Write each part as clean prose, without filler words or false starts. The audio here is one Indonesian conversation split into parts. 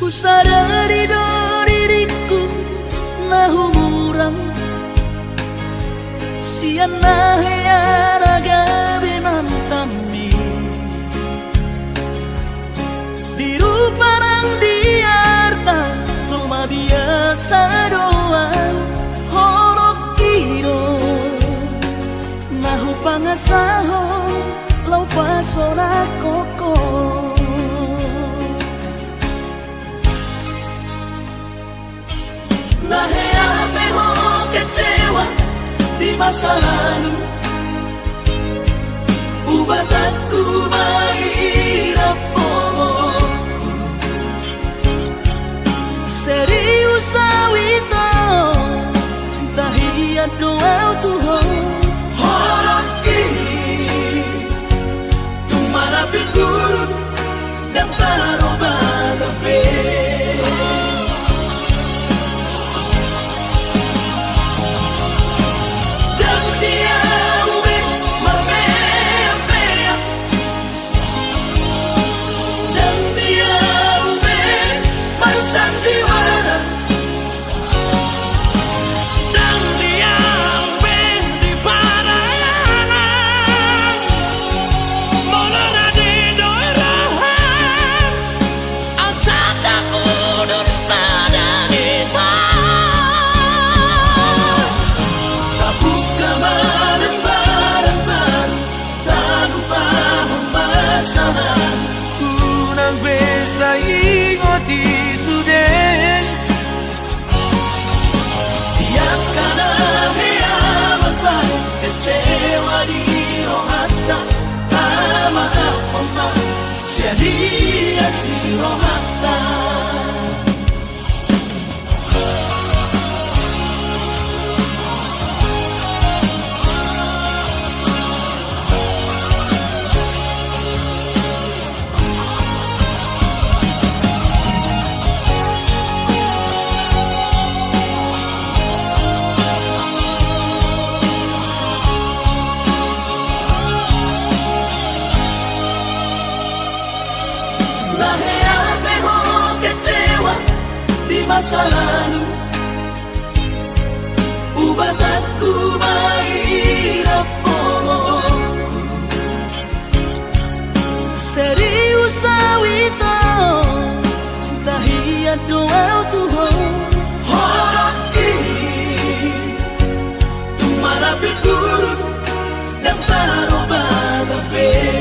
Sadari do diriku nahumuran siana heyaraga binantami biru parang diarta cuma biasa doang horok kiro nahu pangasaho lau pasona koko. Nahe ho kecewa di masa lalu, ubat aku mahirap pomoku. Serius awito, cinta hiya doa Tuhan. Horok kini, tumara pipurun dan taroba gabe. Jadi asli rohata masa lalu, ubat aku mahirap pomoku. Serius awito, cinta hiya doa Tuhan. Horok kini, tumara pipurun dan taroba gabe.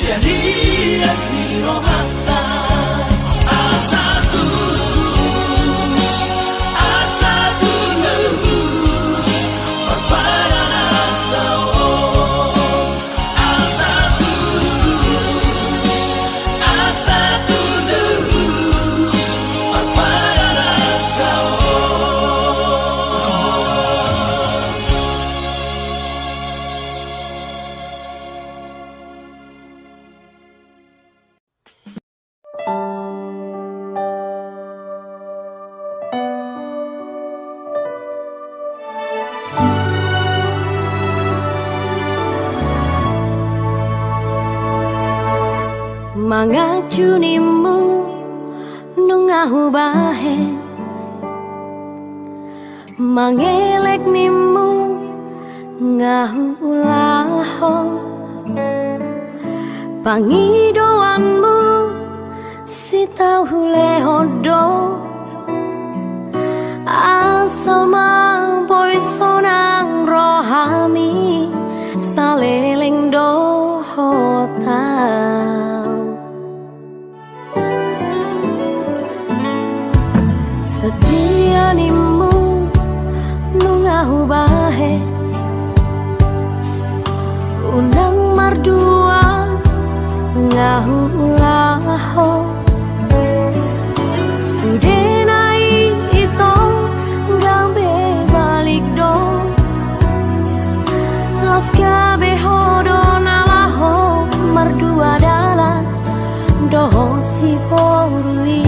Jadi asli rohata asa tulus perpadangan tao asa tulus perpadangan tao. Mangajunimu nungahu bahe mangelek nimu ngahu laho pangidoanmu si tahu lehodo asal setia nimu nungahu bahe unang mardua ngahu ulaho sudenai ito gabe balik do las gabe hodo nalaho mardua dala doho si porui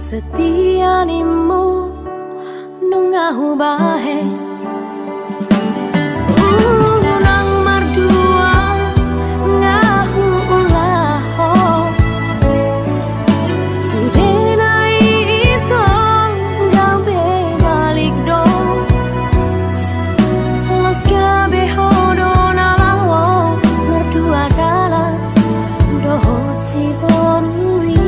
setia nimu nungahu bahe unang mardua ngahu ulaho sudenai ito gabe balik do las gabe hodo nalaho mardua dala doho si bonui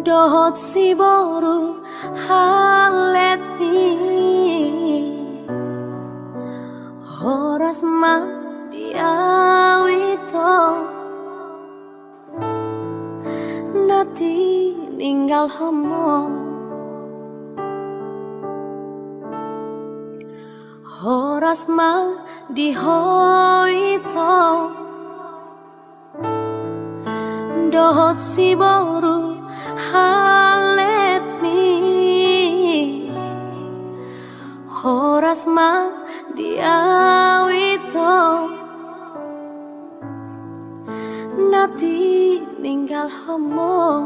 dohot si boru halet ni horas ma diawito nati ninggal homo horas ma dihoito dohot si boru halet mi horas ma diawito nati ninggal homo.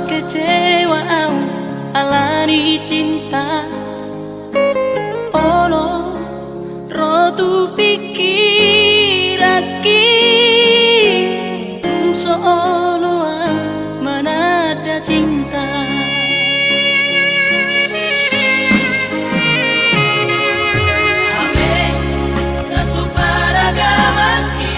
kecewa au alani cinta ono rotu pikiraki solo mana ada cinta ame nasupara gamaki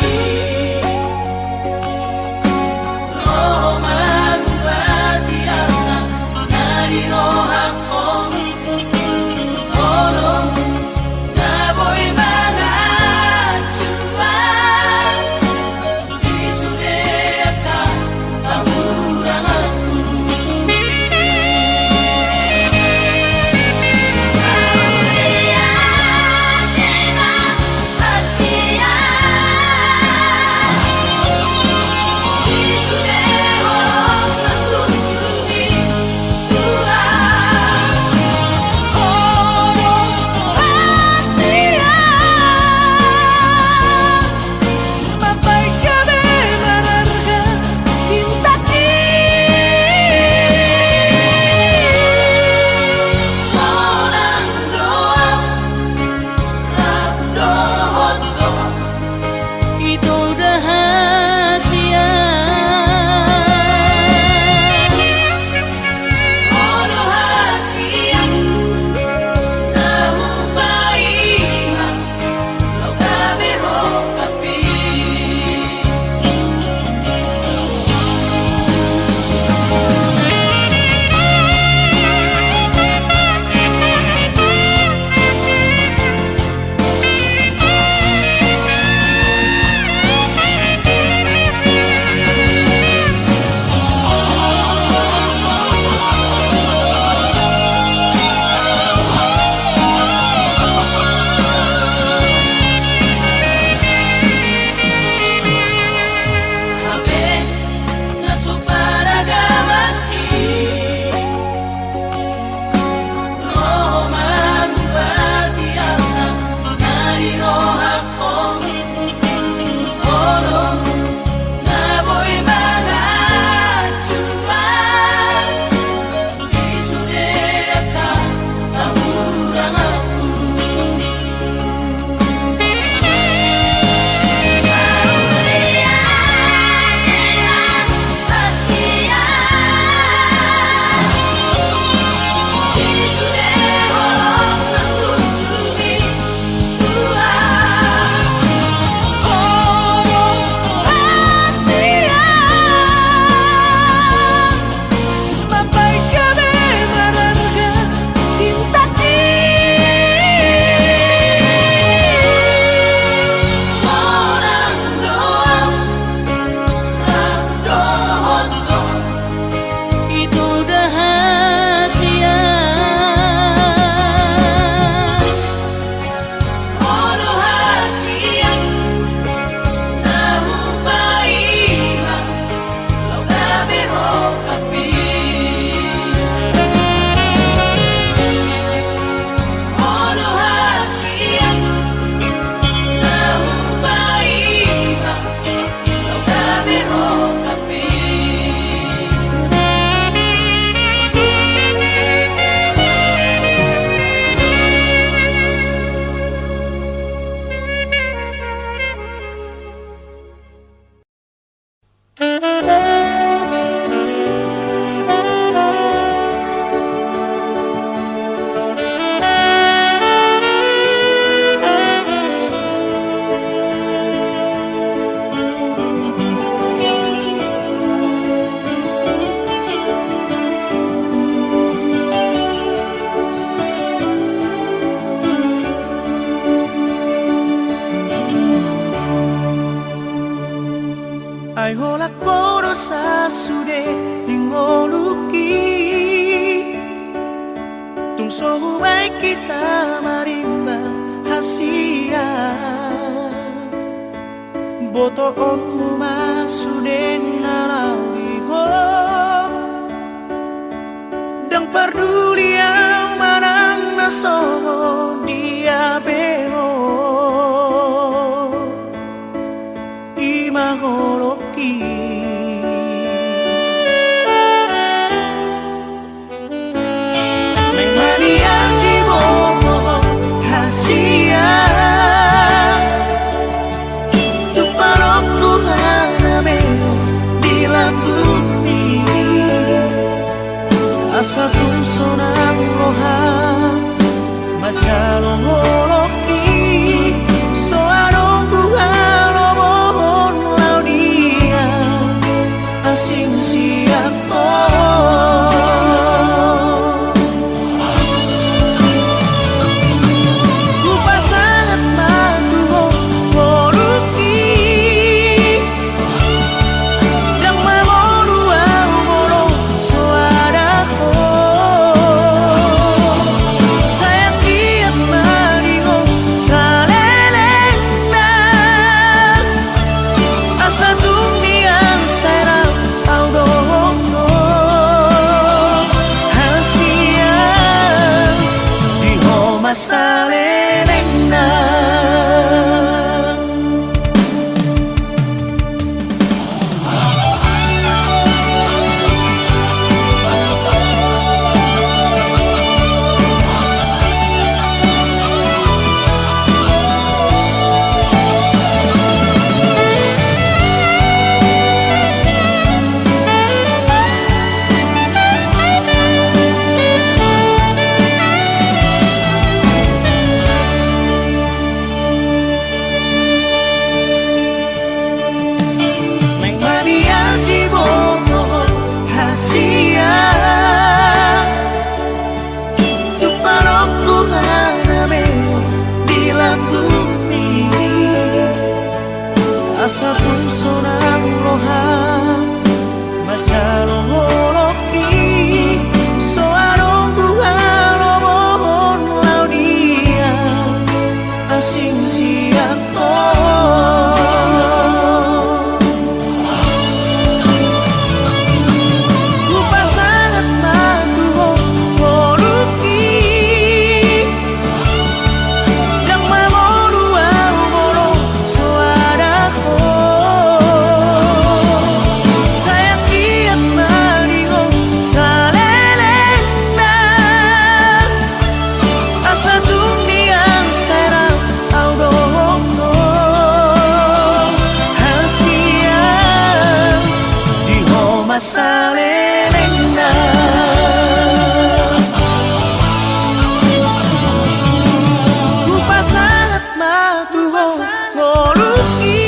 Ai hola koro sasude ningoluki tung sohuai kita marimba hasia boto omu masude nalawi ho dang peduli yang manang naso dia beho imaholoki masalelena. Lupa sangat matuho ngoluki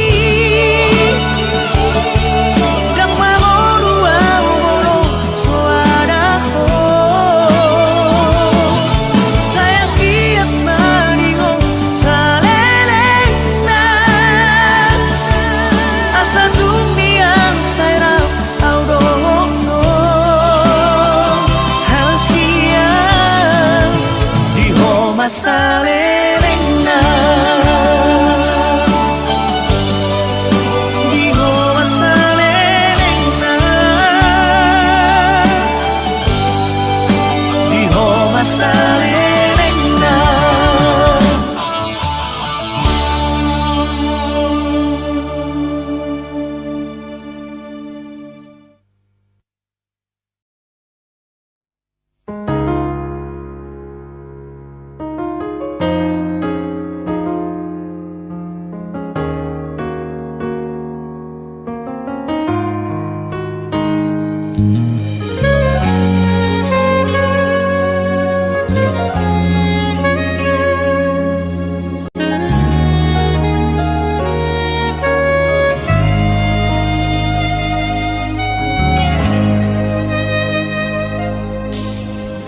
Gang mamonu amono suaraho Sayang kiat maniho salelena Asa dunia sairap audono Halsia diho masalelena Diho masalelena Diho masalelena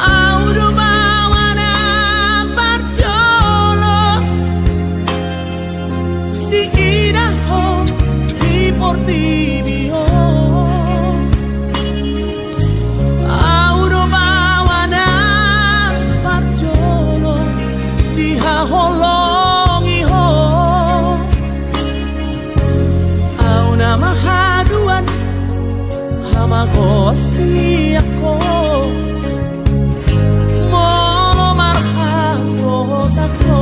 Audo bawana barjolo di Idaho di Portibio Audo bawana barjolo di Haholongiho Auna mahaduan hamagosi ako Molo marhaso tako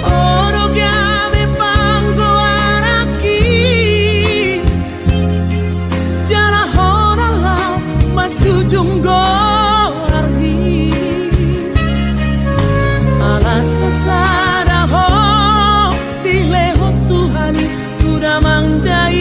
Oro chiame pango araki Jala hona lau majujunggo arhi Alas tatsada ho Dileho Tuhani Tuda mangdai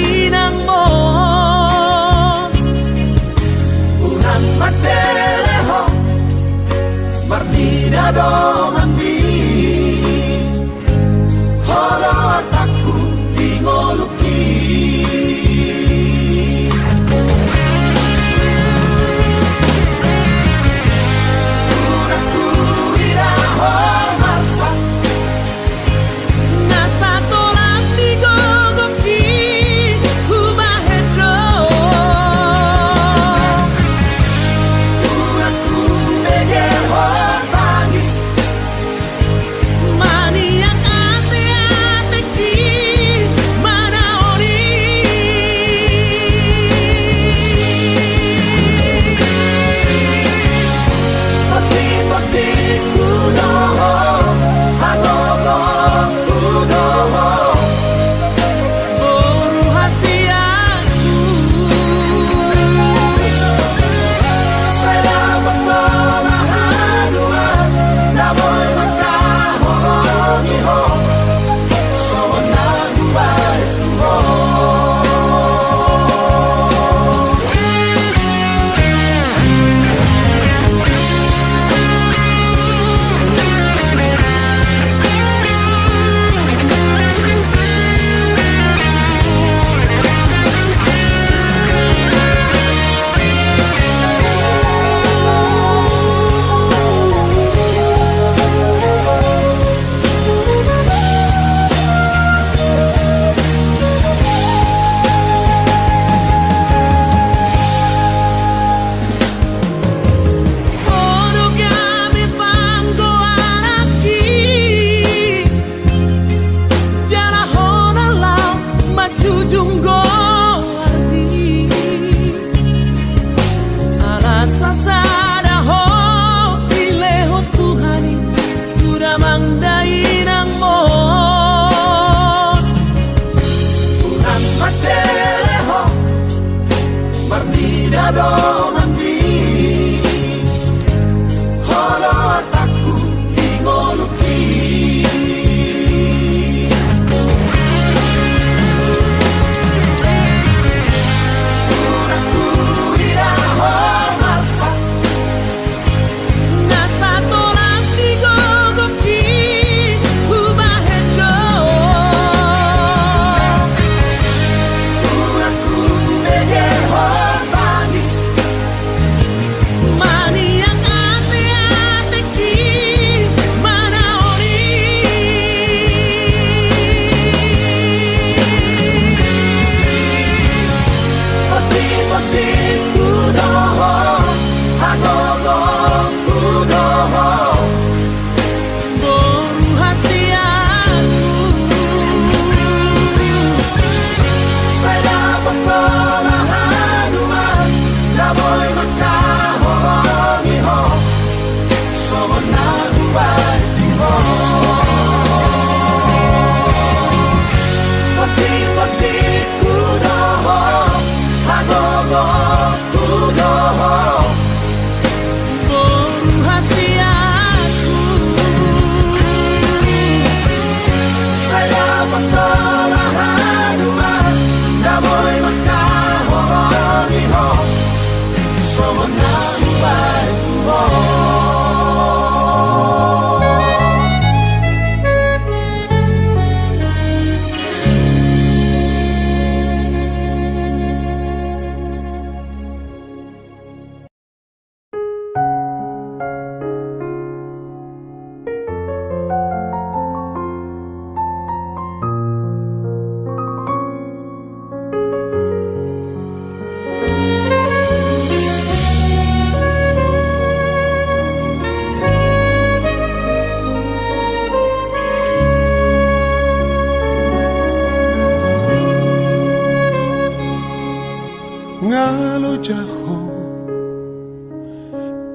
Ngalo jaho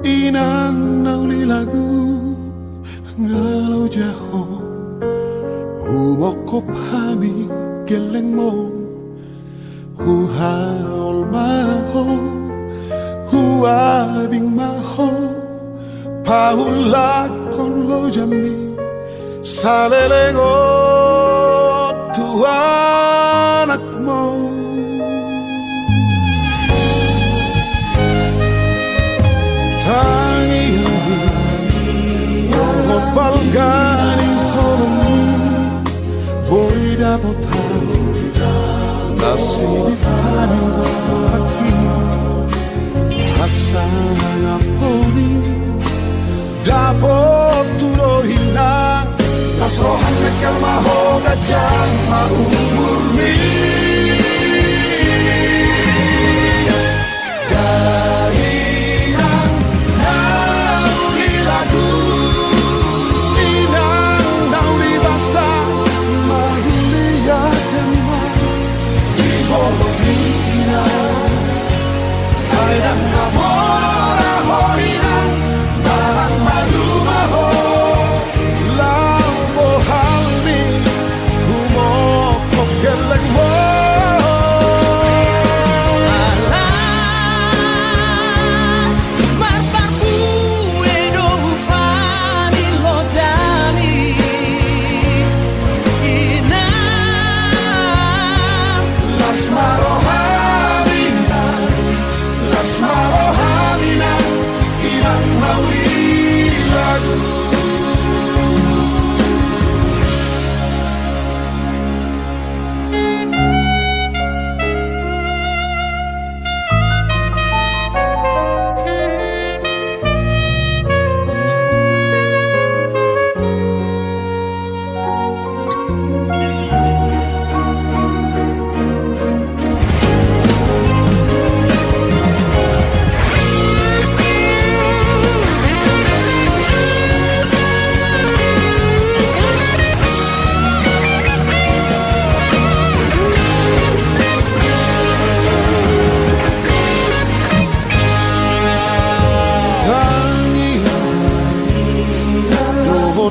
inang nauli lagu ngalo jaho humokop hami geleng mo huhaol maho huabing maho paulak kon lo jami salelego tuanak mo Balganing holong boy dapat nasib tanim haki hasana poni dapat turohina nasrohan mekel maho gajang maumur mi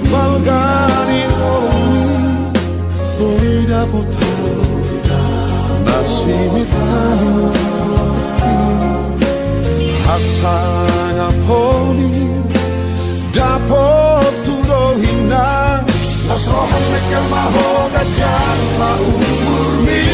Balgani holong boy dapat nasib tanim hasana poni dapat turohina nasrohan mekel maho gajang maumur mi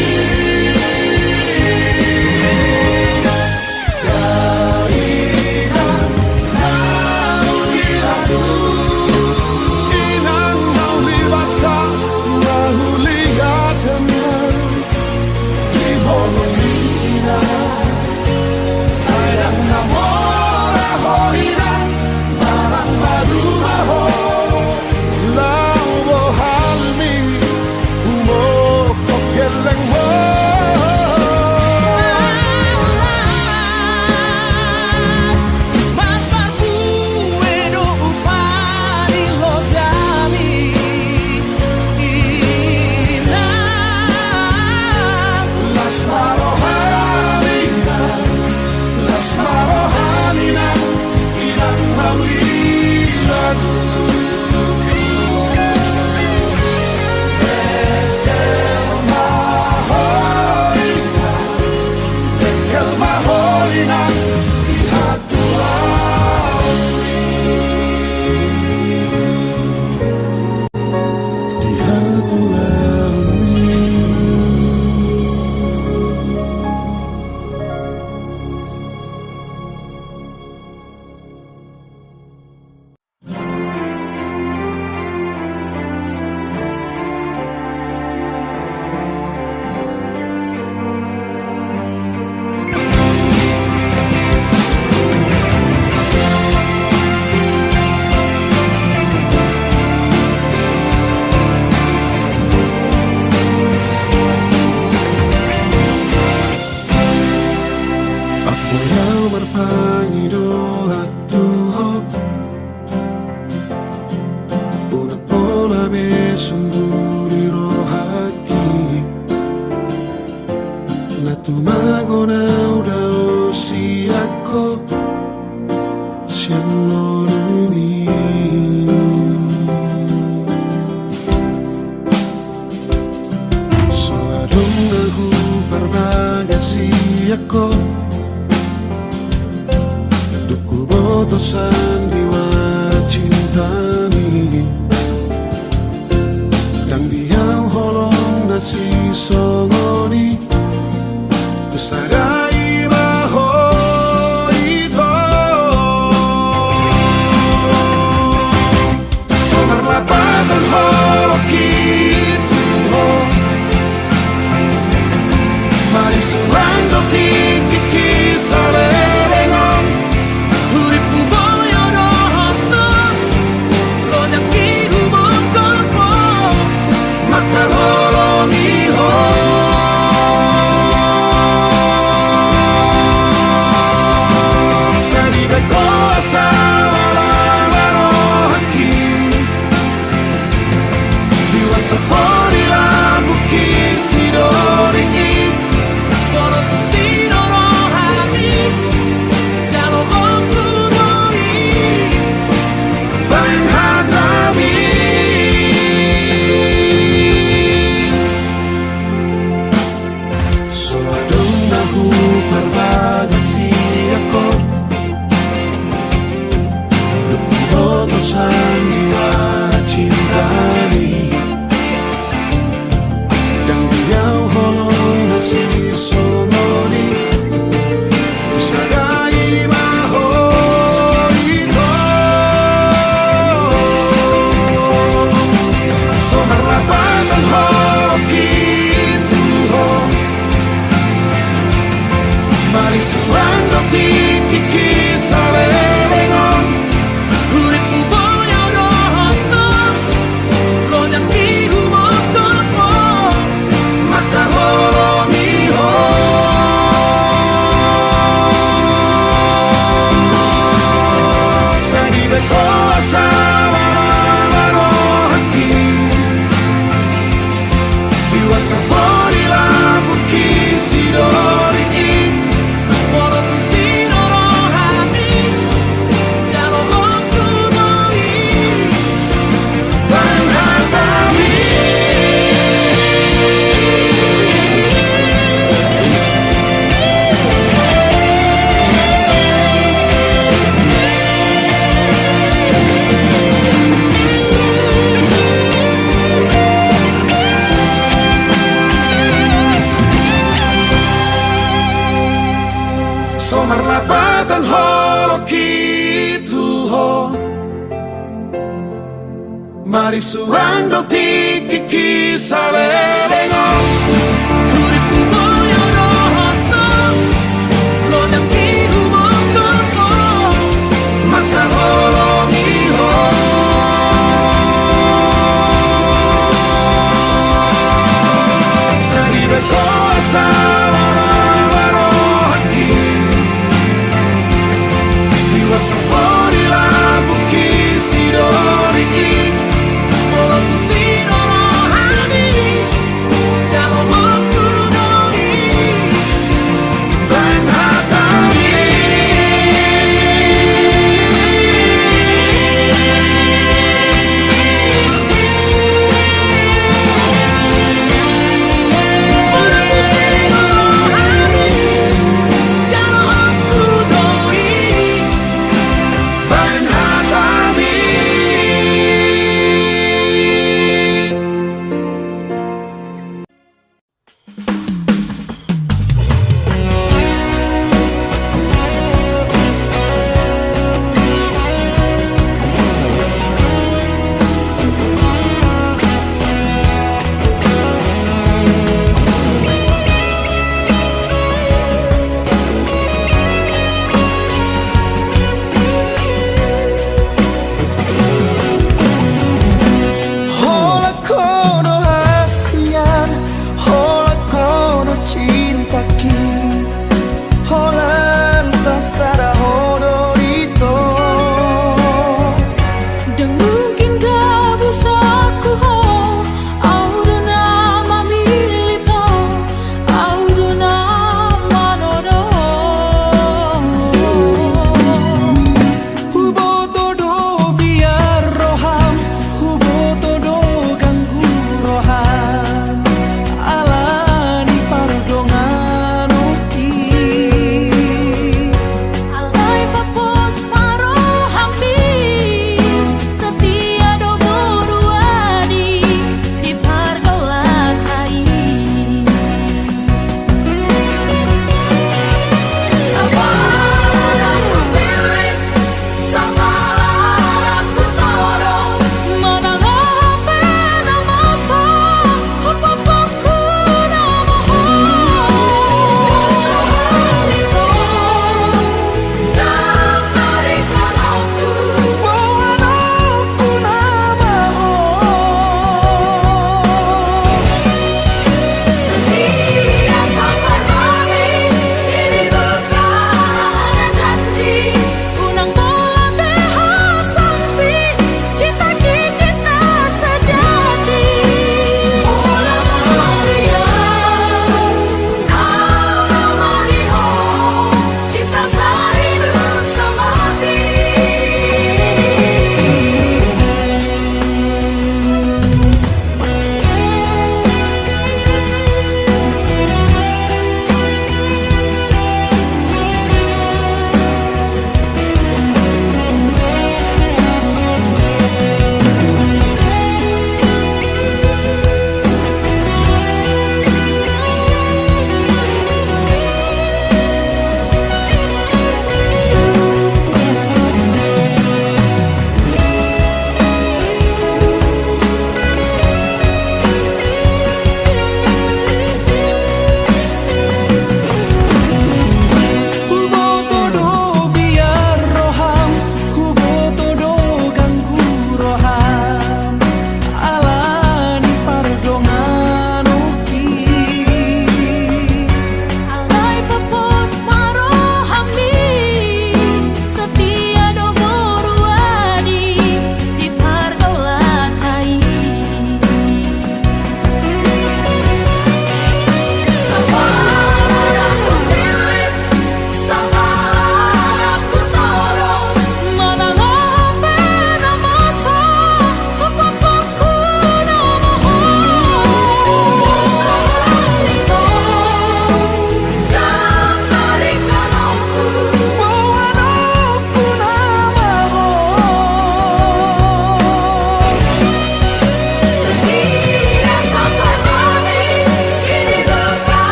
Suadong berbagasi ako Duku botosan diwara cinta ni Dan biau holong nasi songoni Kusadai baho ito Somar lapatan holo kitu ho Mari surando tiki kisale lengon Uripu boyo rohoto Lo nyaki hubung korpo Maka holongi ho Sadi bekosa wala hakim Diwa sapori la buki sidoringi Poro tu siro rohani Jalo okudori Bain hatabi Suadong nahu berbagasi ako Duku botosan diwara cinta ni Dan biau holong nasi songoni Kusadai maho ito Somar lapatan holo kitu ho Mari surando tiki kisale lengon Uripu boyo rohoto Lo nyaki hubung korpo Maka holongi ho Sadi bekosa wala hakim Diwa sapori la buki sidoringi Poro tu siro rohani Jalo okudori Bain hatabi Somar lapatan holo kitu ho Mari surando tiki kisale lengon Uripu boyo rohoto Lo nyaki hubung korpo Maka holongi ho Sadi bekosa wala hakim Diwa sapori la buki sidoringi Poro tu siro rohani Jalo okudori Bain hatabi Poro tu siro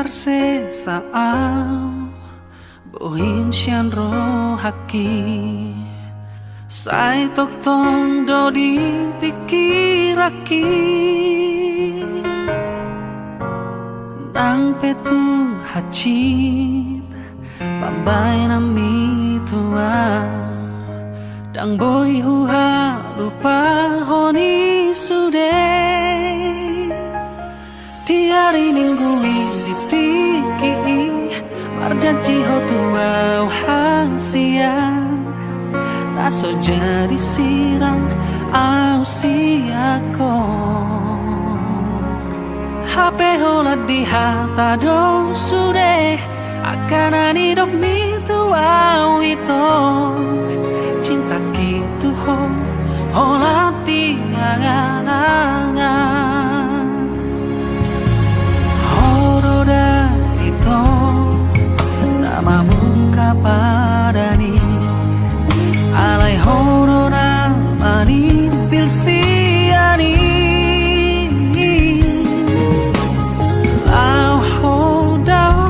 se sao bohin sian ro haki sai tok tong do di pikiraki nang petung hacit pambay na mi tua dang boy huha lupa honi sude tiari ninggui ditiki marjanji ho tua hang siang naso jadi sirang au siako HP hola di hata do sude akan ani dok mi tua itu cinta gitu ho hola di angan-angan horoda itu namamu kapadani alai horoda mani pilsiani lau hodao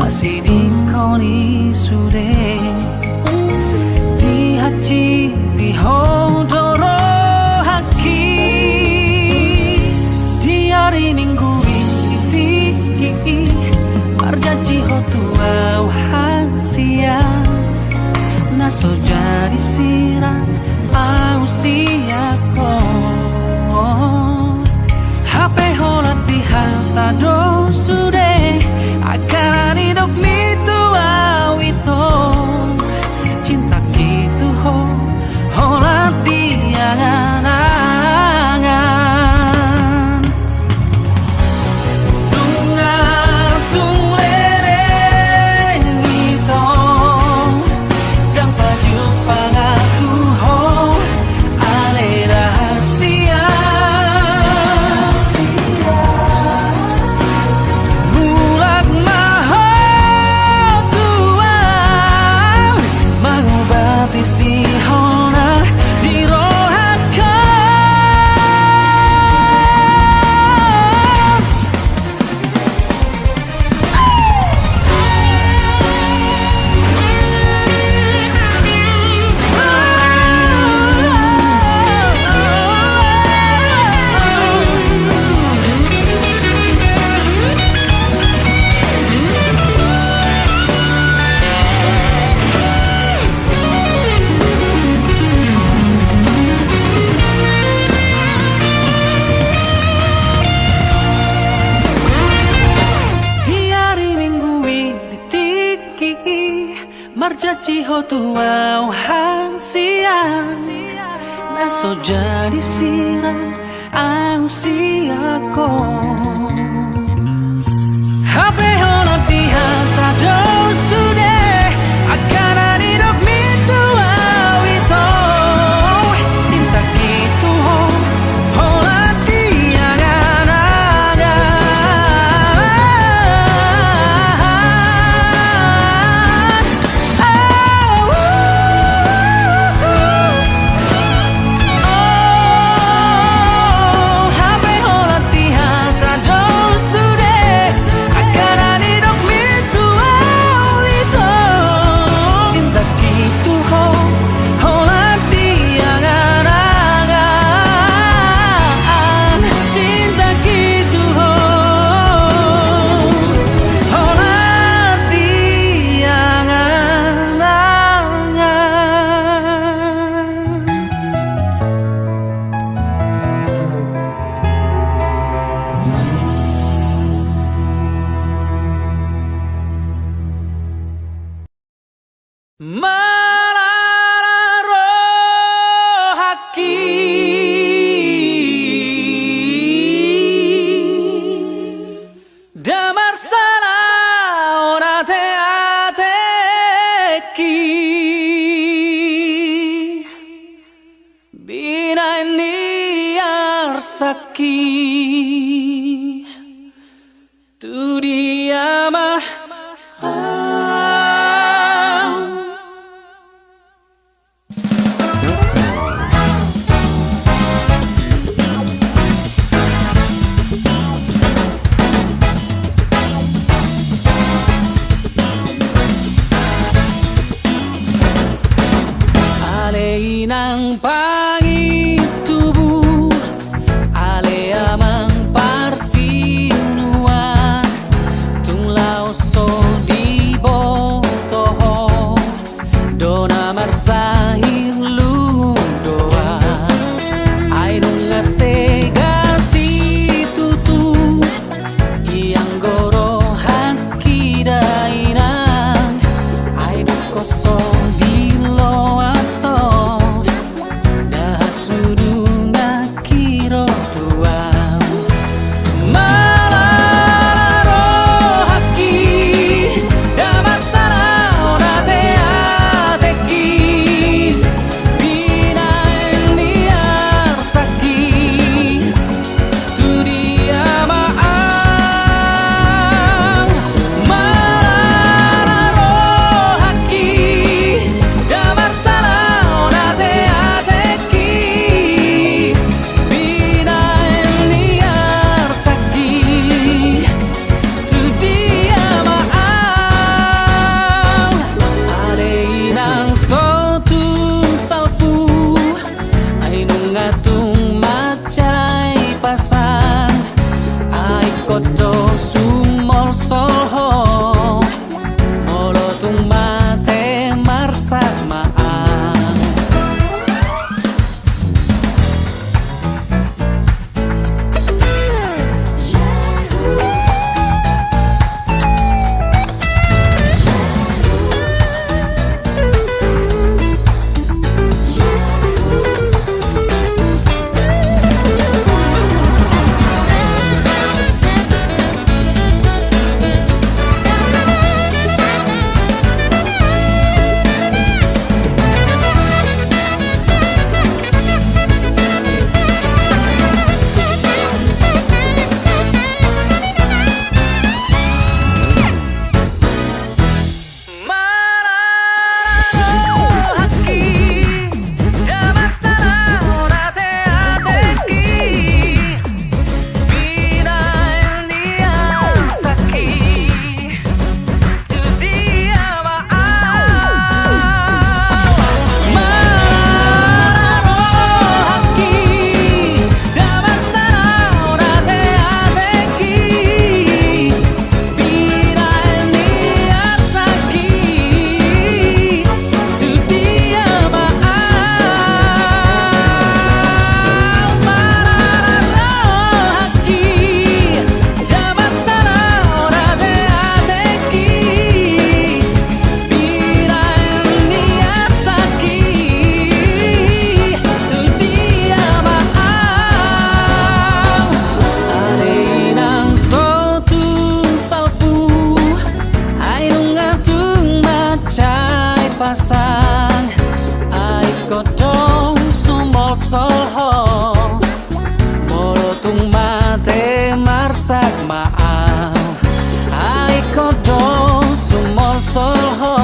masih di koni sude di haji di hodoro haki di hari minggu ini tiki marjanji ho tua hang siang naso jadi sirang au siako HP hola di hata do sude akan ani dok mi tua itu cinta gitu ho hola di angan-angan tungar tung lereng itu dan baju pangatu ho ale rahasia mulak maho tuang mengobati si hona di marjanji ho tua hang siang naso jadi sirang au siako HP hola di hata do sude akan ani dok mi tua itu cinta gitu ho hola di angan-angan HP hola di hata do sude akan ani dok mi tua itu cinta gitu ho hola di angan-angan cinta gitu ho hola di angan-angan. Marara haki damar sana onate ateki bina ini arsaki tu dia mah tung mate marsak maang. Pasang ai kodong sumol solho molo tung mate marsak maau ai kodong sumol solho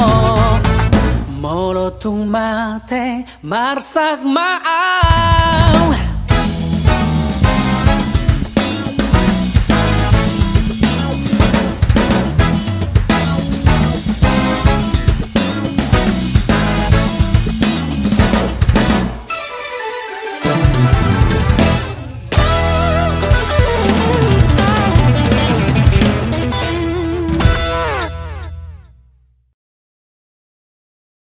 molo tung mate marsak maau.